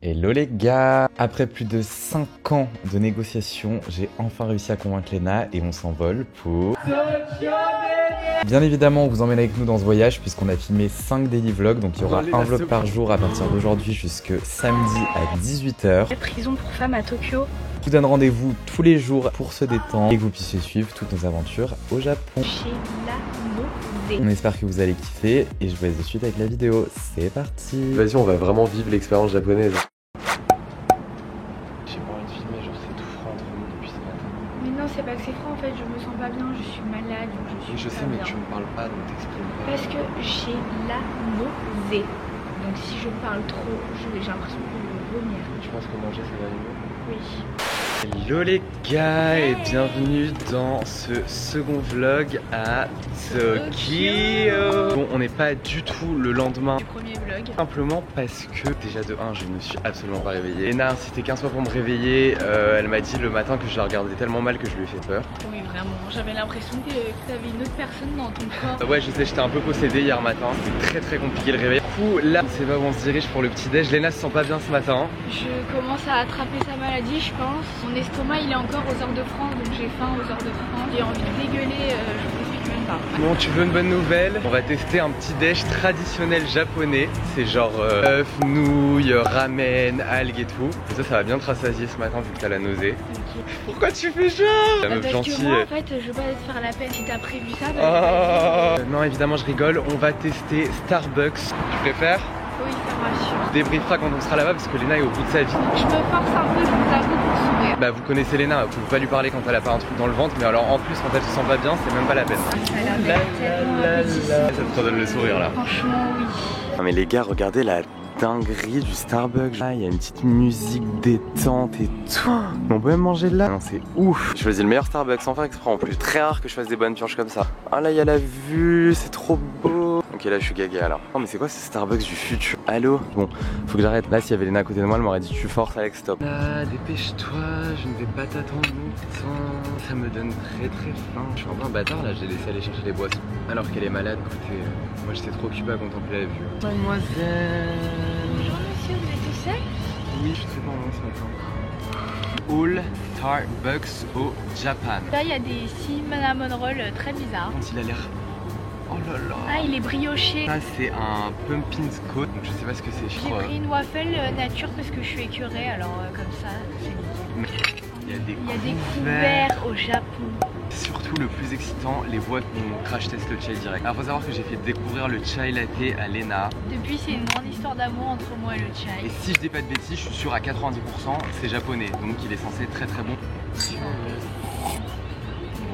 Hello les gars! Après plus de 5 ans de négociations, j'ai enfin réussi à convaincre Léna et on s'envole pour... Bien évidemment, on vous emmène avec nous dans ce voyage puisqu'on a filmé 5 daily vlogs, donc il y aura un vlog par jour à partir d'aujourd'hui jusque samedi à 18h. Prison pour femmes à Tokyo. Je vous donne rendez-vous tous les jours pour se détendre et que vous puissiez suivre toutes nos aventures au Japon. Chez la nausée. On espère que vous allez kiffer et je vous laisse de suite avec la vidéo. C'est parti! Vas-y, on va vraiment vivre l'expérience japonaise. J'ai pas envie de filmer, genre c'est tout froid entre nous depuis ce matin. Mais non, c'est pas que c'est froid en fait, je me sens pas bien, je suis malade, donc je suis Oui, je sais, pas mais bien. tu me parles pas, donc t'exprimes pas. Parce que j'ai la nausée. Donc si je parle trop, j'ai l'impression que je vais vomir. Tu penses que manger ça va aller mieux? Oui. Hello les gars et bienvenue dans ce second vlog à Tokyo. Bon, on n'est pas du tout le lendemain Du premier vlog. simplement parce que déjà de 1 je ne me suis absolument pas réveillé. Léna a insisté 15 fois pour me réveiller, elle m'a dit le matin que je la regardais tellement mal que je lui ai fait peur. Oui, vraiment. J'avais l'impression que t'avais une autre personne dans ton corps. Ouais je sais, j'étais un peu possédé hier matin, c'était très compliqué le réveil. Du coup là on sait pas où on se dirige pour le petit déj. Léna se sent pas bien ce matin. Je commence à attraper sa maladie, je pense. Mon estomac il est encore aux heures de France, donc j'ai faim aux heures de France. J'ai envie de dégueuler, je préfère même pas. Bon, tu veux une bonne nouvelle? On va tester un petit déj traditionnel japonais. C'est genre œufs, nouilles, ramen, algues et tout. Et ça va bien te rassasier ce matin vu que t'as la nausée. Ok. Pourquoi tu fais genre? La meuf Parce gentille. que moi en fait je veux pas te faire la peine. Si t'as prévu ça, bah, Non, évidemment, je rigole. On va tester Starbucks. Tu préfères? oui, ça me rassure. On débriefera quand on sera là-bas parce que Léna est au bout de sa vie. Je me force un peu, je vous avoue, pour sourire. Bah, vous connaissez Léna, vous pouvez pas lui parler quand elle a pas un truc dans le ventre. Mais alors en plus, quand elle se sent pas bien, c'est même pas la peine. Ça a l'air tellement appétissant. Ça te redonne le sourire là. Franchement, oui. Non mais les gars, regardez la dinguerie du Starbucks. Ah, il y a une petite musique détente et tout. On peut même manger là. Non, c'est ouf. Je choisis le meilleur Starbucks sans faire exprès en plus. Très rare que je fasse des bonnes pioches comme ça. Ah là, il y a la vue, c'est trop beau. Ok, là, je suis gaga alors. Oh, mais c'est quoi ce Starbucks du futur? Allô? Bon, faut que j'arrête. Là, s'il y avait Léna à côté de moi, elle m'aurait dit tu forces, Alex, stop. Ah, dépêche-toi, je ne vais pas t'attendre longtemps. Ça me donne très faim. Je suis un peu un bâtard là, j'ai laissé aller chercher les boissons. Alors qu'elle est malade, écoutez, moi j'étais trop occupé à contempler la vue. Mademoiselle. Bonjour monsieur, vous êtes tout seul? Oui, je suis très bon ce matin. All Starbucks au Japan. Là, il y a des cinnamon rolls très bizarres. Quand il a l'air. Oh là là. Ah, il est brioché. Ça c'est un pumpkin scone, donc je sais pas ce que c'est, je J'ai crois. pris une waffle nature parce que je suis écœurée, alors comme ça, c'est nickel. Il y a des Il y a des couverts au Japon. Surtout le plus excitant, les boîtes on crash test le chai direct. Alors faut savoir que j'ai fait découvrir le chai latte à Léna. Depuis, c'est une grande histoire d'amour entre moi et le chai. Et si je dis pas de bêtises, je suis sûr à 90% c'est japonais, donc il est censé être très bon.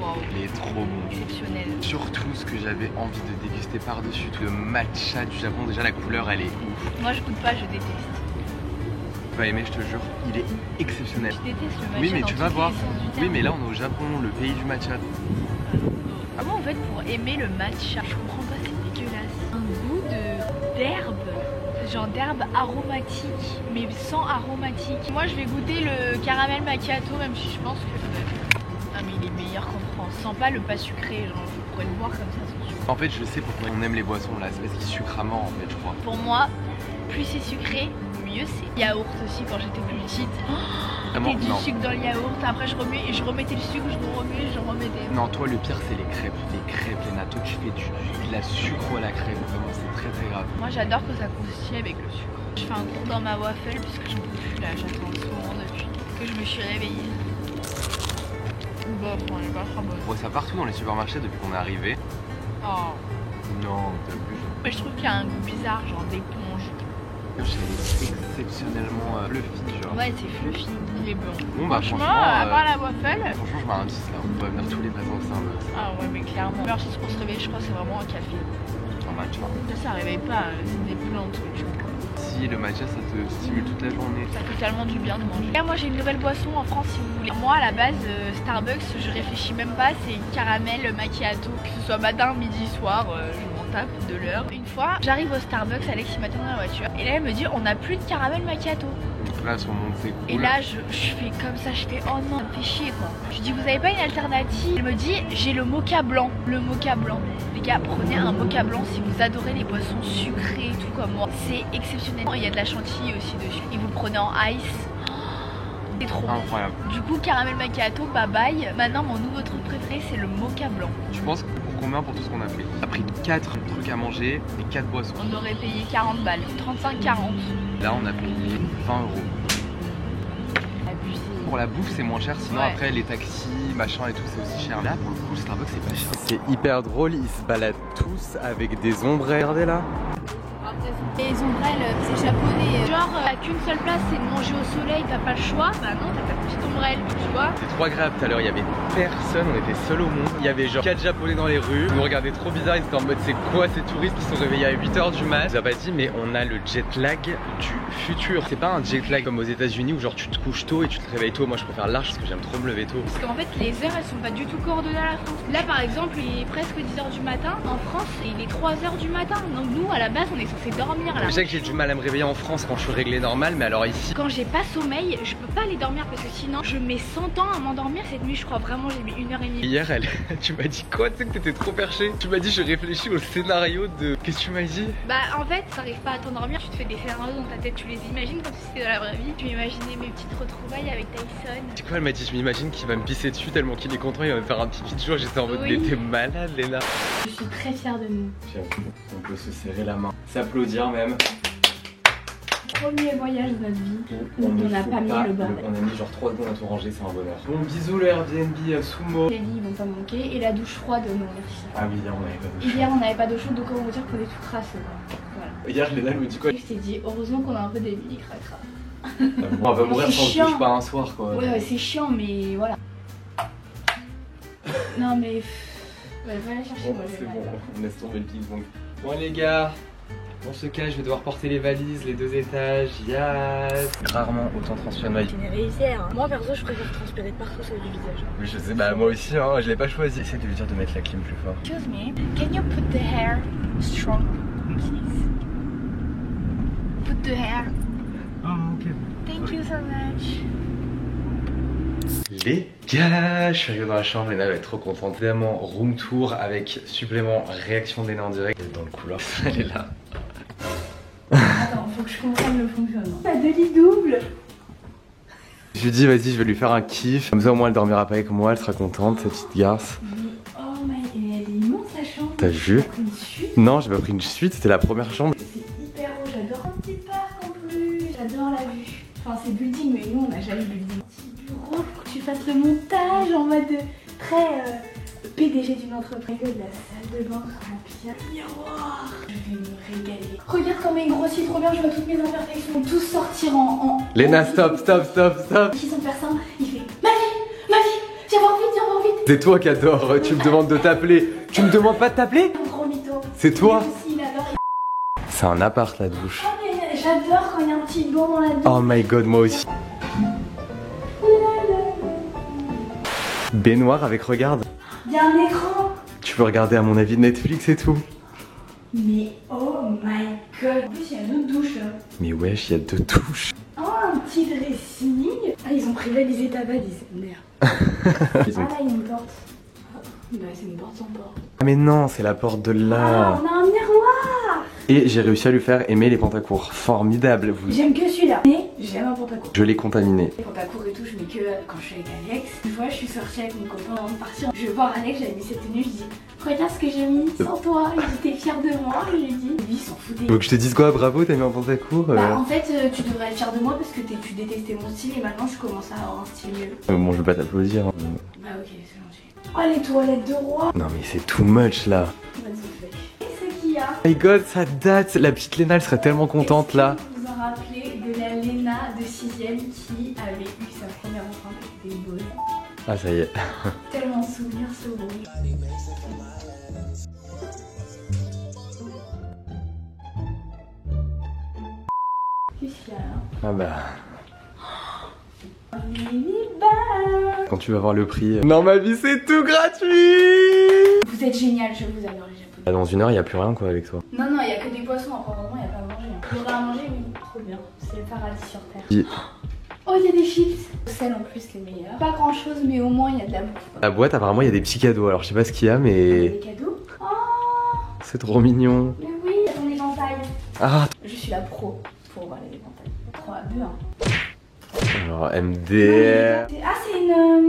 Waouh, Il est trop bon. exceptionnel. Surtout ce que j'avais envie de déguster par-dessus, tout le matcha du Japon, déjà la couleur elle est ouf. Moi, je goûte pas, je déteste. Tu vas aimer, je te jure, il est exceptionnel. Je déteste le matcha. Oui mais dans tu tous vas les voir. sens du Oui terme. mais là on est au Japon, le pays du matcha. Comment en fait pour aimer le matcha? Je comprends pas, c'est dégueulasse. Un goût d'herbe, genre d'herbe aromatique, mais sans aromatique. Moi je vais goûter le caramel macchiato, même si je pense que... Ah mais il est meilleur qu'en France, sans pas le pas sucré, genre je pourrais le boire comme ça sans sucre. En fait je sais pourquoi on aime les boissons là, c'est parce qu'ils sucrent à mort en fait je crois. Pour moi, plus c'est sucré, mieux c'est. Yaourt aussi quand j'étais plus petite. Vraiment, C'était du non. sucre dans le yaourt, après je remettais le sucre, je remuais, je remettais. Non, toi le pire c'est les crêpes. Les crêpes, Léna, toi tu fais de la sucre à la crêpe, vraiment c'est très grave. Moi j'adore que ça croustille avec le sucre. Je fais un tour dans ma waffle puisque je ne peux plus là, j'attends ce moment depuis que je me suis réveillée. Bof, on est pas très bonne. On voit ça partout dans les supermarchés depuis qu'on est arrivé. Oh. Non, t'as vu. Mais je trouve qu'il y a un goût bizarre, genre d'éponge. C'est exceptionnellement fluffy genre. Ouais, c'est fluffy, il est bon. Bon bah Franchement, franchement, à part la waffle. franchement je mets un 10 là, on doit venir tous les matins au Starbucks. Ah ouais, mais clairement. Alors, c'est ce qu'on se réveille, je crois, c'est vraiment un café. En matcha. Ça réveille pas, c'est des plantes. Tu vois. Si le matcha ça te stimule toute la journée. Ça fait tellement du bien de manger. Là, moi j'ai une nouvelle boisson en France si vous voulez. Moi à la base Starbucks je réfléchis même pas, c'est caramel macchiato, que ce soit matin, midi, soir, je m'en tape de l'heure. Une fois, j'arrive au Starbucks, Alex il m'attend dans la voiture. Et là, elle me dit, on n'a plus de caramel macchiato. Là, sur mon c'est cool. Et là, je fais comme ça, je fais, oh non, ça me fait chier quoi. Je lui dis, vous avez pas une alternative? Elle me dit, j'ai le mocha blanc. Le mocha blanc. Les gars, prenez un mocha blanc si vous adorez les boissons sucrées, tout comme moi. C'est exceptionnel. Il y a de la chantilly aussi dessus. Et vous le prenez en ice. C'est trop bon. Incroyable. Du coup, caramel macchiato, bye bye. Maintenant, mon nouveau truc préféré, c'est le mocha blanc. Tu penses pour combien pour tout ce qu'on a fait? On a pris 4 trucs à manger et 4 boissons. On aurait payé 40 balles. 35-40. Là, on a payé 20 euros. Abusé. Pour la bouffe, c'est moins cher. Sinon, Ouais. après, les taxis, machin et tout, c'est aussi cher. Là, pour le coup, le Starbucks, c'est pas cher. C'est hyper drôle, ils se baladent tous avec des ombrelles. Regardez là. Les ombrelles, c'est japonais. Genre, t'as qu'une seule place, c'est de manger au soleil, t'as pas le choix. Bah non, t'as ta petite ombrelle, tu vois. C'était trop agréable tout à l'heure, il y avait personne, on était seuls au monde. Il y avait genre 4 japonais dans les rues, ils nous regardaient trop bizarre, ils étaient en mode c'est quoi ces touristes qui sont réveillés à 8h du mat. Je vous ai pas dit, mais on a le jet lag du futur. C'est pas un jet lag comme aux États-Unis où genre tu te couches tôt et tu te réveilles tôt. Moi je préfère large parce que j'aime trop me lever tôt. Parce qu'en fait, les heures, elles sont pas du tout coordonnées à la France. Là, par exemple, il est presque 10h du matin. En France, il est 3h du matin. Donc nous, à la base, on est censé dormir là. Je sais que j'ai du mal à me réveiller en France quand je suis réglé normal, mais alors ici... Quand j'ai pas sommeil, je peux pas aller dormir parce que sinon, je mets 100 ans à m'endormir. Cette nuit, je crois vraiment, j'ai mis 1h30. Hier, tu m'as dit quoi? Tu sais que t'étais trop perché. Tu m'as dit je réfléchis au scénario de... Qu'est-ce que tu m'as dit? Bah en fait, t'arrives pas à t'endormir, tu te fais des scénarios dans ta tête, tu les imagines comme si c'était dans la vraie vie. Tu m'imaginais mes petites retrouvailles avec Tyson. C'est quoi? Elle m'a dit je m'imagine qu'il va me pisser dessus tellement qu'il est content, il va me faire un petit vidéo. J'étais en mode Oui. mais t'es malade Léna. Je suis très fière de nous. On peut se serrer la main, s'applaudir même. Premier voyage de notre vie où on ne n'a faut pas mis le bordel. On a mis genre 3 secondes à tout ranger, c'est un bonheur. Bon bisous le Airbnb Sumo. Les lits ils vont pas manquer et la douche froide non merci. Ah oui, hier on avait pas de douche. Hier on n'avait pas d'eau chaude donc on va dire qu'on est tout crassé quoi. Voilà. Hier Léna elle me dit quoi? Je t'ai dit heureusement qu'on a un peu des mini cracra. On va mourir C'est si on se chiant. douche pas un soir quoi. Ouais c'est chiant mais voilà. Non mais ouais, va aller chercher Bon, moi c'est bon, on laisse tomber le ping-pong. Bon les gars, on se cache, je vais devoir porter les valises, les 2 étages, yes. Rarement autant transpiré de ma vie. Tu n'es réussi hein. Moi perso je préfère transpirer partout sur du visage. Oui je sais, bah moi aussi hein, je l'ai pas choisi. Essaye de lui dire de mettre la clim plus fort. Excuse me, can you put the hair strong please? Put the hair. Oh ok. Thank you so much. Les gars, je suis arrivé dans la chambre, Léna va être trop contente. Évidemment, room tour avec supplément réaction d'Léna en direct. Elle est dans le couloir, elle est là. Attends, faut que je comprenne le fonctionnement. Pas de lit double. Je lui dis vas-y je vais lui faire un kiff. Comme ça au moins elle dormira pas avec moi, elle sera contente cette petite garce. Oh my, elle est immense la chambre. T'as vu? T'as pris une suite. Non j'ai pas pris une suite, c'était la première chambre. C'est hyper beau, j'adore un petit parc en plus. J'adore la vue. Enfin c'est building mais nous on n'a jamais building. Petit bureau pour que tu fasses le montage en mode très PDG d'une entreprise. De la salle de bain remplie de miroir. Je vais me régaler. Regarde comme il grossit trop bien, je vois toutes mes imperfections tous sortir en... Léna stop, stop, stop, stop. Qui sans faire ça, il fait ma vie, viens voir vite. C'est toi qui adore, tu me demandes de t'appeler. Tu me demandes pas de t'appeler? Un gros mytho. C'est toi? Lui aussi, il adore. C'est un appart la douche. Oh, mais j'adore quand il y a un petit banc dans la douche. Oh my god, moi aussi. Baignoire avec regarde. Il y a un écran. Tu peux regarder à mon avis Netflix et tout. Mais oh my god. En plus, il y a une autre douche là. Mais wesh, il y a 2 douches. Oh, un petit dressing. Ah, ils ont privatisé ta valise. Merde. Ils ont- Ah, là, il y a une porte. Bah, c'est une porte sans porte. Ah mais non, c'est la porte de Ah, là. on a un miroir. Et j'ai réussi à lui faire aimer les pantacours. Formidable, vous. J'aime que celui-là. Mais j'aime un pantacourt. Je l'ai contaminé. Les pantacours et tout, je mets que quand je suis avec Alex. Une fois, je suis sortie avec mon copain avant de partir. Je vais voir Alex, j'avais mis cette tenue. Je dis, regarde ce que j'ai mis sans toi. Il était fier de moi. Et je lui dis, lui, il s'en foutait. Donc je te dise quoi? Bravo, t'as mis un pantacourt Bah, en fait, tu devrais être fier de moi parce que tu détestais mon style et maintenant je commence à avoir un style mieux. Bon, je vais pas t'applaudir. hein. Bah, ok, c'est gentil. Oh, les toilettes de roi. Non mais c'est too much là. Vas-y, fais. Qu'est-ce qu'il y a? Oh my god, ça date. La petite Léna, elle serait tellement contente là. Vous vous en rappelez de la Léna de 6ème qui avait eu sa première enfant avec des boules. Ah ça y est. Tellement de souvenirs ce rouge. Qu'est-ce qu'il y a là? Ah bah. Un mini-bar. Quand tu vas voir le prix. Dans ma vie, c'est tout gratuit. Vous êtes génial, je vous adore les Japonais. Dans 1 heure, il y a plus rien quoi avec toi. Non, non, il y a que des poissons. Après, vraiment, il y a pas à manger. Il y aura à manger, oui. Trop bien. C'est le paradis sur terre. Oui. Oh, il y a des chips. Celles en plus, les meilleures. Pas grand chose, mais au moins, il y a de la bouffe. La boîte, apparemment, il y a des petits cadeaux. Alors, je sais pas ce qu'il y a, Il y a mais. des cadeaux. Oh, C'est trop mignon. mais oui, il y a ton éventail. Ah. Je suis la pro pour voir les éventails. 3 à 2, hein. Alors, MDR. Ah, c'est une.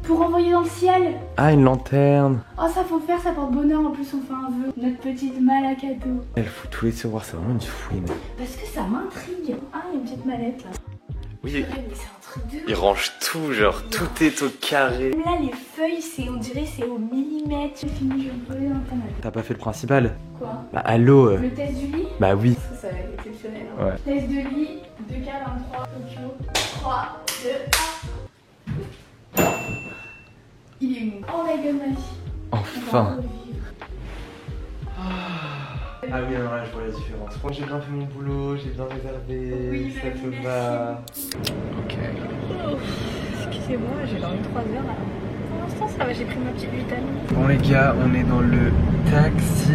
Pour envoyer dans le ciel. Ah, une lanterne. Oh, ça faut faire, ça porte bonheur. En plus, on fait un vœu. Notre petite malle à cadeaux. Elle fout tous les tiroirs, c'est vraiment une fouine. Parce que ça m'intrigue. Ah, il y a une petite mallette là. Oui, Ouais, mais c'est un truc de. il range tout, genre tout est au carré. Là, les feuilles, c'est, on dirait, c'est au millimètre. J'ai fini, je vais me poser dans ta malle. T'as pas fait le principal? Quoi? Bah, allô. Le test du lit? Bah, oui. Ça va être exceptionnel. Hein. Ouais. Test de lit, 2K23, Tokyo. 3, 2, 1. Il est mou. Oh my god, ma vie. On va Enfin. revivre. Ah oui, alors là, je vois la différence. Moi, j'ai bien fait mon boulot, j'ai bien réservé. Oui, ça merci, te va. Ok. Excusez-moi, j'ai dormi 3 heures là. Pour l'instant, ça va, j'ai pris ma petite vitamine. Bon, les gars, on est dans le taxi.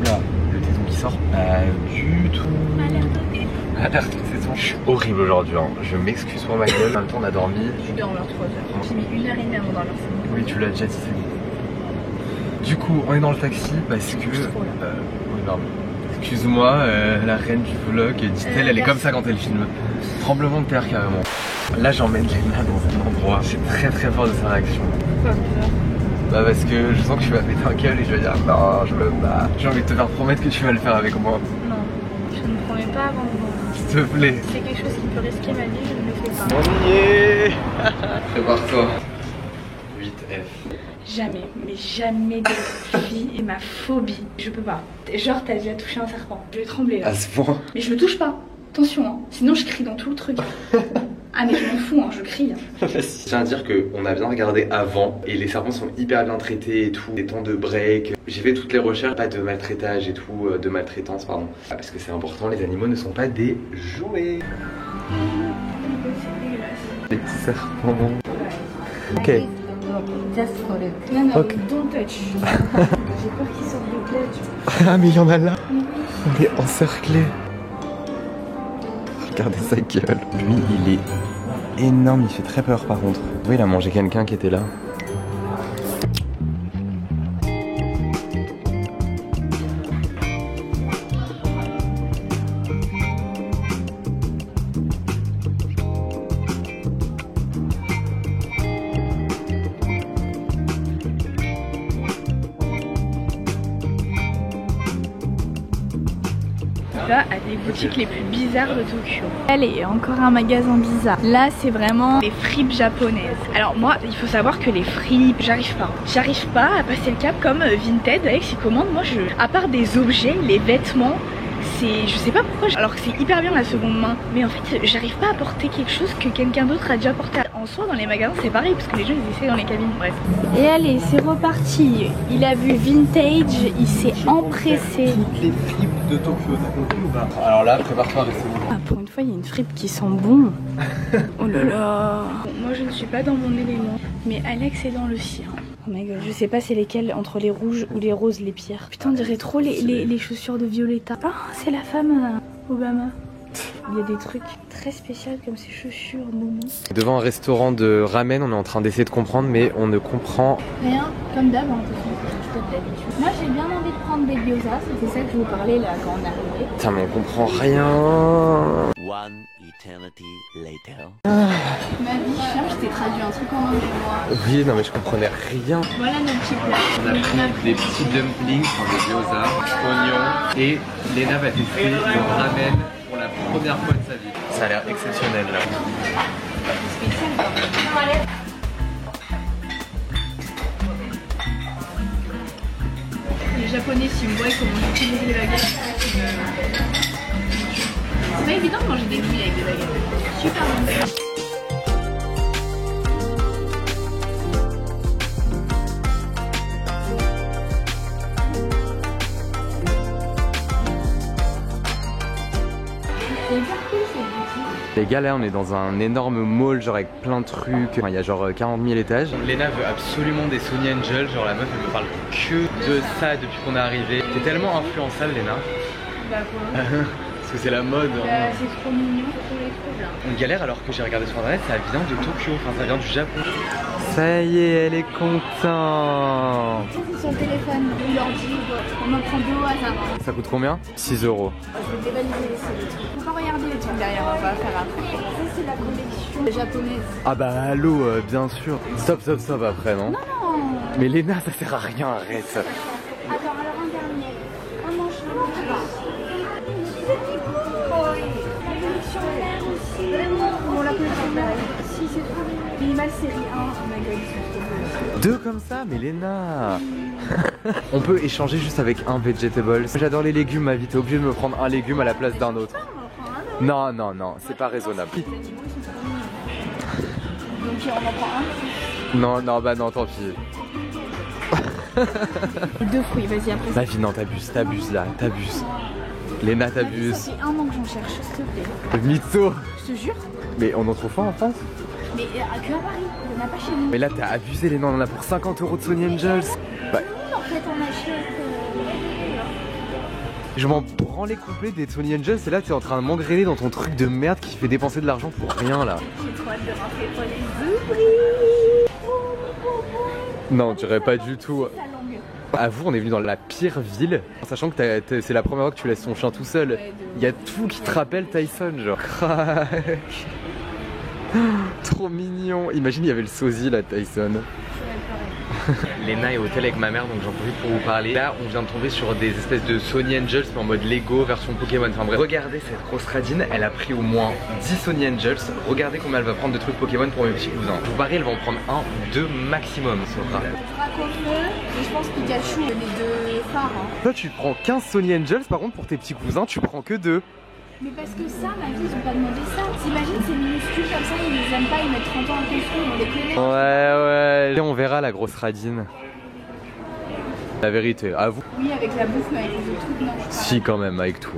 Oula, le téton qui sort. Pas du tout. Alerte au téton. Alerte au téton. Je suis horrible aujourd'hui. Hein. Je m'excuse pour ma gueule. En même temps, on a dormi. Je dors vers 3 heures. J'ai mis 1h30 avant dormir, c'est bon. Oui, tu l'as déjà dit, c'est bon. Du coup, on est dans le taxi parce que. Oui, pardon. Excuse-moi, la reine du vlog, dit-elle, elle est comme ça quand elle filme. Tremblement de terre carrément. Là, j'emmène Léna dans un endroit. J'ai très très peur de sa réaction. Pourquoi peur? Bah, parce que je sens que tu vas péter un câble et je vais dire non, je veux pas. J'ai envie de te faire promettre que tu vas le faire avec moi. Non, je ne promets pas avant de voir. S'il te plaît. C'est quelque chose qui peut risquer ma vie, je ne le fais pas. On y est. Prépare-toi. 8F. Jamais, mais jamais de vie et ma phobie. Je peux pas. Genre, t'as déjà touché un serpent. Je vais trembler là. À ce point. Mais je le touche pas. Attention, hein. Sinon je crie dans tout le truc. Ah, mais je m'en fous, hein. Je crie. Hein. Je tiens à dire qu'on a bien regardé avant et les serpents sont hyper bien traités et tout. Des temps de break. J'ai fait toutes les recherches, pas de maltraitage et tout, de maltraitance, pardon. Parce que c'est important, les animaux ne sont pas des jouets. C'est dégueulasse. Les petits serpents. Ok. Just for it. Non, non, Ok. don't touch. J'ai peur qu'ils sortent de là, tu vois. Ah mais il y en a là. On est encerclé. Regardez sa gueule. Lui il est énorme, il fait très peur par contre. Oui, il a mangé quelqu'un qui était là. Là, à des boutiques les plus bizarres de Tokyo. Allez, encore un magasin bizarre. Là, c'est vraiment des fripes japonaises. Alors moi, il faut savoir que les fripes, j'arrive pas. J'arrive pas à passer le cap comme Vinted. Alex, il commande. Moi, à part des objets, les vêtements, je sais pas pourquoi, alors que c'est hyper bien la seconde main, mais en fait j'arrive pas à porter quelque chose que quelqu'un d'autre a déjà porté. En soi dans les magasins c'est pareil parce que les gens ils essaient dans les cabines, bref. Et allez, c'est reparti. Il a vu vintage, il s'est empressé. Toutes les fripes de Tokyo, t'as compris ou pas? Alors là, prépare-toi à rester bon. Ah, pour une fois il y a une fripe qui sent bon. Oh là là. Bon, moi je ne suis pas dans mon élément, mais Alex est dans le sien. Oh my god, je sais pas c'est lesquels entre les rouges ou les roses les pires. Putain, on dirait trop les chaussures de Violetta. Ah, c'est la femme Obama. Il y a des trucs très spéciaux comme ces chaussures Momo. Devant un restaurant de ramen, on est en train d'essayer de comprendre, mais on ne comprend Rien, comme d'hab, hein, de d'habitude. Moi j'ai bien envie de prendre des gyozas, c'est ça que je vous parlais là quand on est arrivé. Putain, mais on comprend rien. One eternity later. Ma vie, je t'ai traduit un truc en anglais moi. Oui, non mais je comprenais rien. Voilà nos petits plats. On a pris des petits dumplings, enfin des gyoza, oignons, et Léna va tester le ramen pour la première fois de sa vie. Ça a l'air exceptionnel là. Les japonais s'ils me voient comment j'utilise les baguettes. C'est pas évident de manger des nouilles avec des baguettes. Super bon. Les gars, là on est dans un énorme mall, genre avec plein de trucs. Enfin, il y a genre 40 000 étages. Léna veut absolument des Sony Angel, genre la meuf elle me parle que de ça depuis qu'on est arrivé. T'es tellement influençable, Léna. Bah quoi? Parce que c'est la mode. Hein. C'est trop mignon, trop bien. On galère alors que j'ai regardé sur internet, ça vient de Tokyo, enfin ça vient du Japon. Ça y est, elle est contente. Son téléphone, ou l'ordi, on en prend 2 au hasard. Ça coûte combien? 6 euros. Je vais dévaliser les trucs. On va regarder les trucs derrière, on va faire après. Ça c'est la collection japonaise. Ah bah allô, bien sûr. Stop après, non? Non. Mais Léna, ça sert à rien, arrête. Attends, alors un dernier. Un manche. La collection vert aussi. Bon, la collection vert. Si, c'est trop bien. Minimal série 1. Oh my god, ils sont trop beaux. 2 comme ça, mais Léna. On peut échanger juste avec un vegetable. J'adore les légumes, ma vie, t'es obligé de me prendre un légume à la place d'un autre. Non, c'est pas raisonnable. Les animaux, ils sont trop mignons. Donc on en prend un. Non, bah non, tant pis. 2 fruits, vas-y après. Ma vie, non, t'abuses là, t'abuses. Léna, t'abuses. Ça fait 1 an que j'en cherche, s'il te plaît. Mytho. Je te jure. Mais on en trouve pas en France? Mais que à Paris, il n'y en a pas chez nous. Mais là, t'as abusé, Léna, on en a pour 50 euros de Sony Angels. Bah, Oui, en fait, on achète. je m'en prends les complets des Sony Angels et là, t'es en train de m'engrainer dans ton truc de merde qui fait dépenser de l'argent pour rien là. J'ai trop hâte de rentrer pour les ouvrir. Non, tu dirais pas du tout. Sa langue. Avoue, on est venu dans la pire ville, sachant que c'est la première fois que tu laisses ton chien tout seul. Ouais, de Il y a tout qui te rappelle Tyson, genre. Crac. Trop mignon. Imagine, il y avait le sosie là, Tyson. Léna est au hôtel avec ma mère, donc j'en profite pour vous parler. Là, on vient de tomber sur des espèces de Sony Angels, mais en mode Lego, version Pokémon. Enfin bref, regardez cette grosse radine, elle a pris au moins 10 Sony Angels. Regardez combien elle va prendre de trucs Pokémon pour mes petits cousins. Pour Paris, elle va en prendre 1 ou 2 maximum, Sora. Raconte-le, et je pense Pikachu, les 2 phares. Hein. Toi, tu prends 15 Sony Angels, par contre, pour tes petits cousins, tu prends que 2. Mais parce que ça, ma vie, ils ont pas demandé ça. T'imagines, c'est minuscule comme ça, ils les aiment pas, ils mettent 30 ans en construire, on les connaît. Ouais. Et on verra la grosse radine. La vérité, avoue. Oui, avec la bouffe, mais avec les autres trucs, non, je crois. Si, quand même, avec tout.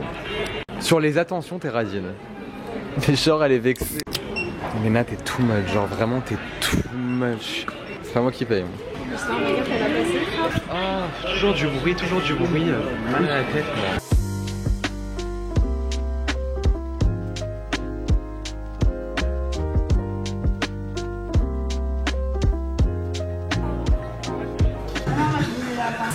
Sur les attentions, t'es radine. Mais genre, elle est vexée. Léna, t'es too much. Genre, vraiment, t'es too much. C'est pas moi qui paye. Ça, on va dire qu'elle va passer. Ah, toujours du bruit. Mal à la tête, moi.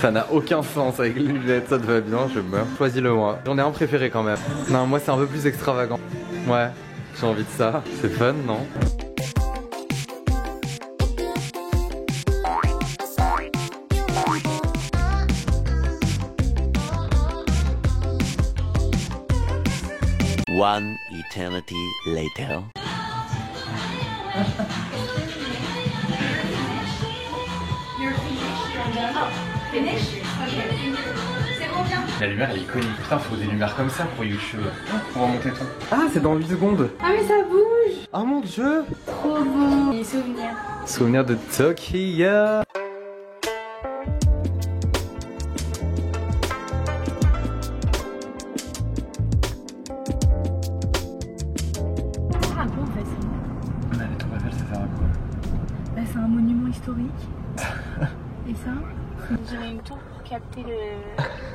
Ça n'a aucun sens avec les lunettes, ça te va bien, je meurs. Choisis-le moi. J'en ai un préféré quand même. Non, moi c'est un peu plus extravagant. Ouais, j'ai envie de ça. C'est fun, non? One eternity later. La lumière elle est iconique. Putain, faut des lumières comme ça pour YouTube. Pour remonter ton. Ah, c'est dans 8 secondes. Ah, mais ça bouge. Oh mon dieu. Trop beau. Les souvenirs. Souvenir de Tokyo. Un peu en fait. Mais la tour Eiffel, ça sert à quoi? Bah, c'est un monument historique. Et ça, j'aurais une tour pour capter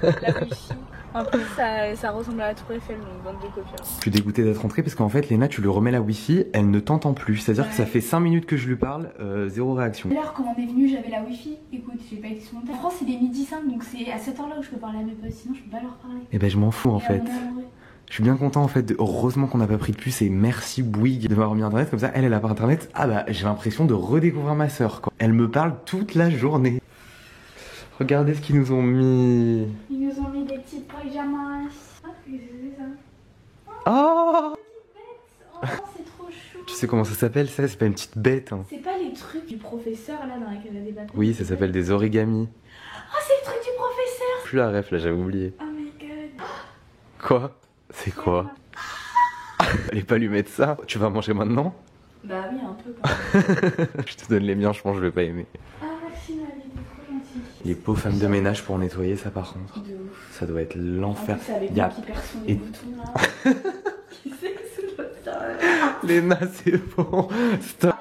la wifi. Un peu ça ressemble à la tour Eiffel, donc bande de copieurs. Je suis dégoûtée d'être rentrée parce qu'en fait, Léna, tu lui remets la wifi, elle ne t'entend plus. C'est-à-dire que ça fait 5 minutes que je lui parle, zéro réaction. L'heure quand on est venu, j'avais la wifi. Écoute, j'ai pas été sur mon téléphone. En France, il est 12h05, donc c'est à cette heure-là où je peux parler à mes potes, sinon je peux pas leur parler. Et ben, je m'en fous en Et fait. on est amoureux. Je suis bien content en fait. Heureusement qu'on n'a pas pris de puce et merci Bouygues de m'avoir mis internet. Comme ça, elle a pas internet. Ah bah, j'ai l'impression de redécouvrir ma soeur quoi. Elle me parle toute la journée. Regardez ce qu'ils nous ont mis. Ils nous ont mis des petites pyjamas. Ah, qu'est-ce que c'est ça? Oh! Oh, c'est trop chou. Tu sais comment ça s'appelle ça? C'est pas une petite bête. Hein. C'est pas les trucs du professeur là dans lesquels elle a des bâtons. Oui, ça s'appelle des origamis. Oh, c'est le truc du professeur. Plus la ref là, j'avais oublié. Oh my god. Quoi? C'est quoi? Allez pas lui mettre ça. Tu vas manger maintenant? Bah oui, un peu quand même. Je te donne les miens, je pense que je vais pas aimer. Ah, merci Marie, t'es trop gentille. Les pauvres femmes de ménage pour nettoyer ça par contre. De ouf. Ça doit être En l'enfer. plus, avec Y a- moi qui perçoit et- les boutons là. Qui c'est que ce bâtard là? Léna, c'est bon. Stop.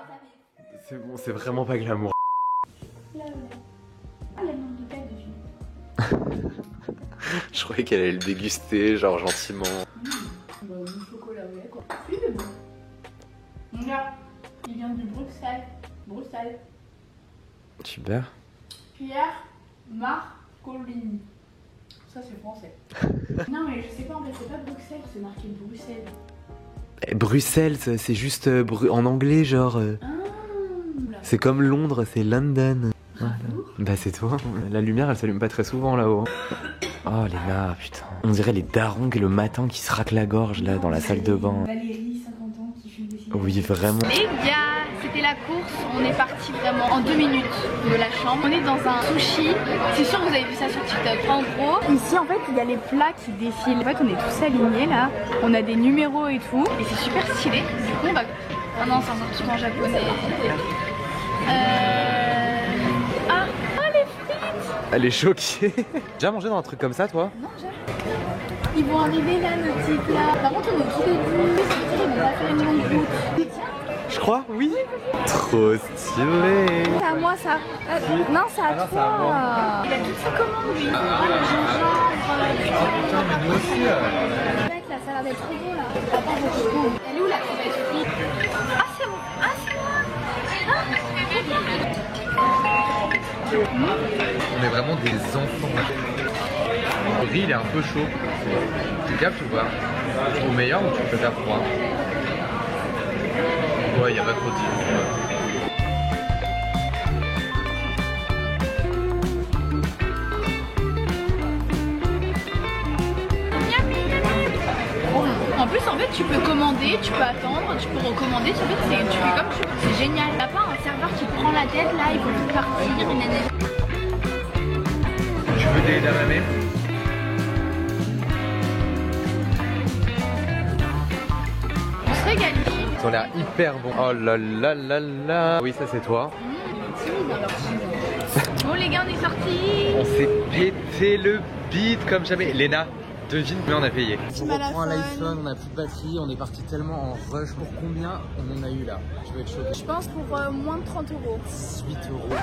C'est bon, c'est vraiment pas glamour. Je croyais qu'elle allait le déguster, genre gentiment. Du chocolat, ouais, quoi. C'est bon. Regarde, il vient du Bruxelles. Bruxelles. Super. Pierre Marcolini. Ça, c'est français. Non, mais je sais pas, en fait, c'est pas Bruxelles, c'est marqué Bruxelles. Bruxelles, c'est juste en anglais, genre. C'est comme Londres, c'est London. Voilà. Bah, c'est toi. La lumière, elle s'allume pas très souvent là-haut. Oh, Léna, putain. On dirait les darons le matin qui se raclent la gorge là dans la salle de bain. Valérie, 50 ans, qui fume des cigarettes. Oui, vraiment. Les gars, c'était la course. On est parti vraiment en 2 minutes de la chambre. On est dans un sushi. C'est sûr que vous avez vu ça sur TikTok. En gros, ici en fait, il y a les plats qui défilent. En fait, on est tous alignés là. On a des numéros et tout. Et c'est super stylé. Du coup, on va. Ah non, c'est un truc en japonais. Ah, les frites. Elle est choquée. Déjà mangé dans un truc comme ça, toi? Non, jamais. Ils vont arriver là, nos petits plats. Par contre, on est au tout début. Ils vont pas faire une longue route. Je crois, oui. Trop stylé. C'est à moi ça. Non, c'est à toi. Il a toutes ses commandes, lui. Le gingembre. Moi aussi. Mec, là, ça a l'air d'être trop beau là. Attends, je te prends. Elle est où la crevette frite? Ah, c'est bon. Ah, c'est moi. On est vraiment des enfants. Le riz il est un peu chaud. Tu captes ou pas? Au meilleur ou tu préfères froid? Ouais, y a pas trop de En plus, en fait, tu peux commander, tu peux attendre, tu peux recommander. Tu fais comme tu veux. C'est génial. T'as pas un serveur qui prend la tête là, il faut tout partir. Tu veux des edamame? On se régale ici. Ils ont l'air hyper bons. Oh là là là là. Oui, ça c'est toi. Bon les gars, on est sortis. On s'est pété le bide comme jamais. Léna, devine combien on a payé? On reprend l'iPhone, on a plus de batterie, on est parti tellement en rush. Pour combien on en a eu là? Je vais être choqué. Je pense pour moins de 30 euros. 8 euros.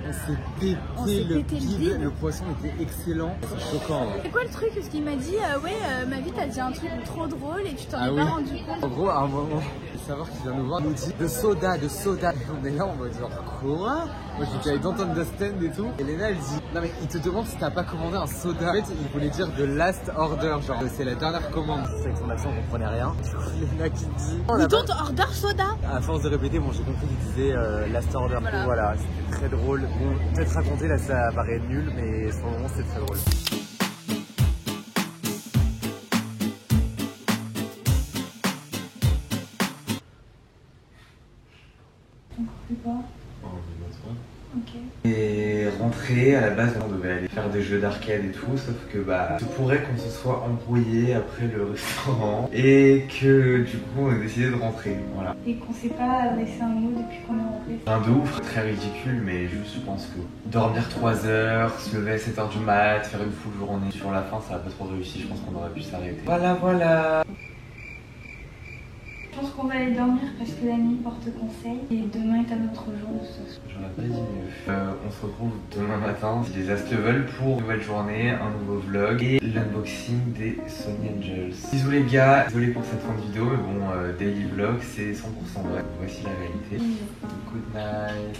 On s'est pété le bide. Le poisson était excellent. C'est choquant. Hein. C'est quoi le truc? Parce qu'il m'a dit, ma vie t'as dit un truc trop drôle et tu t'en es pas rendu compte. En gros, à un moment, le serveur qui vient nous voir nous dit de soda. On est là, on va dire quoi? Moi je dis I don't understand et tout. Et Léna elle dit non mais il te demande si t'as pas commandé un soda. En fait il voulait dire de last order, genre c'est la dernière commande. C'est avec son accent on comprenait rien. Du coup Léna qui dit We don't order soda. À force de répéter, bon j'ai compris qu'il disait last order. Voilà, c'était très drôle. Bon peut-être raconter là ça paraît nul mais sur le moment c'était très drôle. Et rentrer, à la base on devait aller faire des jeux d'arcade et tout, sauf que bah il se pourrait qu'on se soit embrouillé après le restaurant et que du coup on a décidé de rentrer, voilà. Et qu'on s'est pas laissé un mot depuis qu'on est rentré. Un de ouf, très ridicule, mais juste je pense que dormir 3 heures, se lever à 7 h du mat, faire une full journée, sur la fin ça a pas trop réussi, je pense qu'on aurait pu s'arrêter. Voilà. Je pense qu'on va aller dormir parce que la nuit porte conseil et demain est un autre jour de ce soir. J'aurais pas dit mieux. On se retrouve demain matin, si les astres le veulent, pour une nouvelle journée, un nouveau vlog et l'unboxing des Sony Angels. Bisous les gars, désolé pour cette fin de vidéo, mais bon, daily vlog c'est 100% vrai. Voici la réalité. Good night.